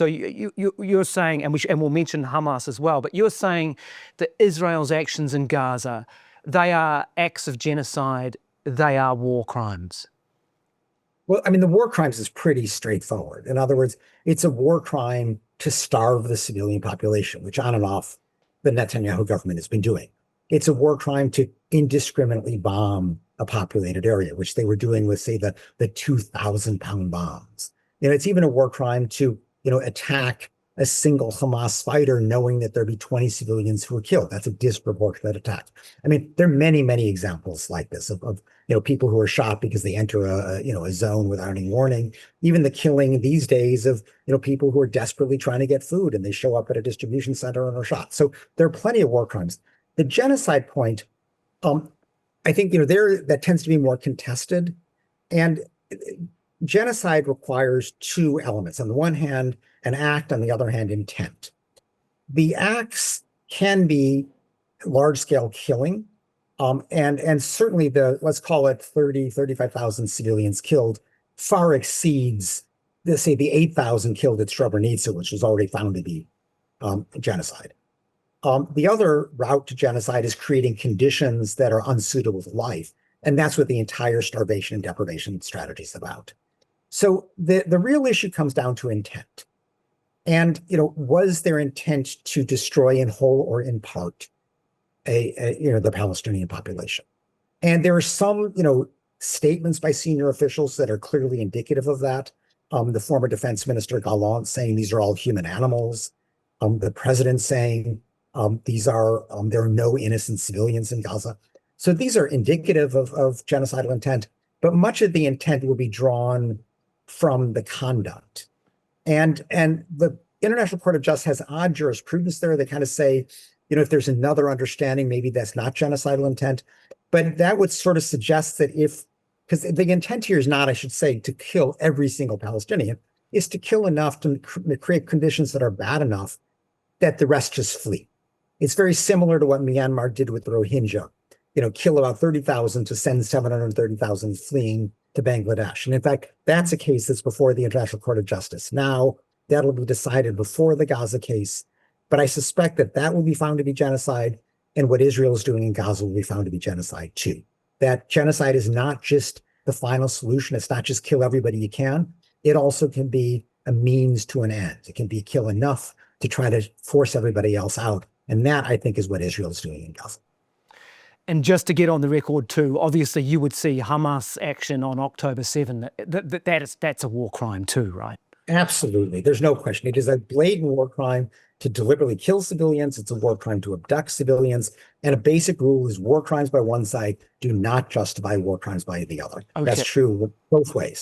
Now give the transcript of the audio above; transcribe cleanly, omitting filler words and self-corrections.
So you're saying, and we'll mention Hamas as well, but you're saying that Israel's actions in Gaza, they are acts of genocide, they are war crimes. Well, I mean, the war crimes is pretty straightforward. In other words, it's a war crime to starve the civilian population, which on and off the Netanyahu government has been doing. It's a war crime to indiscriminately bomb a populated area, which they were doing with, say, the 2,000-pound bombs. It's even a war crime to, attack a single Hamas fighter, knowing that there'd be 20 civilians who were killed. That's a disproportionate attack. I mean, there are many, many examples like this of people who are shot because they enter a zone without any warning. Even the killing these days of, people who are desperately trying to get food and they show up at a distribution center and are shot. So there are plenty of war crimes. The genocide point, I think, that tends to be more contested. And genocide requires two elements. On the one hand, an act, on the other hand, intent. The acts can be large-scale killing, and certainly let's call it 35,000 civilians killed, far exceeds, say, the 8,000 killed at Srebrenica, which was already found to be genocide. The other route to genocide is creating conditions that are unsuitable to life, and that's what the entire starvation and deprivation strategy is about. So the real issue comes down to intent. And, was their intent to destroy in whole or in part the Palestinian population? And there are some, statements by senior officials that are clearly indicative of that. The former defense minister Gallant saying these are all human animals. The president saying there are no innocent civilians in Gaza. So these are indicative of genocidal intent, but much of the intent will be drawn from the conduct. And the International Court of Justice has odd jurisprudence there. They kind of say, if there's another understanding, maybe that's not genocidal intent. But that would sort of suggest that because the intent here is not, I should say, to kill every single Palestinian, is to kill enough to create conditions that are bad enough that the rest just flee. It's very similar to what Myanmar did with the Rohingya, kill about 30,000 to send 730,000 fleeing to Bangladesh. And in fact, that's a case that's before the International Court of Justice. Now, that'll be decided before the Gaza case. But I suspect that will be found to be genocide, and what Israel is doing in Gaza will be found to be genocide too. That genocide is not just the final solution. It's not just kill everybody you can. It also can be a means to an end. It can be kill enough to try to force everybody else out. And that, I think, is what Israel is doing in Gaza. And just to get on the record too, obviously you would see Hamas action on October 7. That's a war crime too, right? Absolutely. There's no question. It is a blatant war crime to deliberately kill civilians. It's a war crime to abduct civilians. And a basic rule is war crimes by one side do not justify war crimes by the other. Okay. That's true both ways.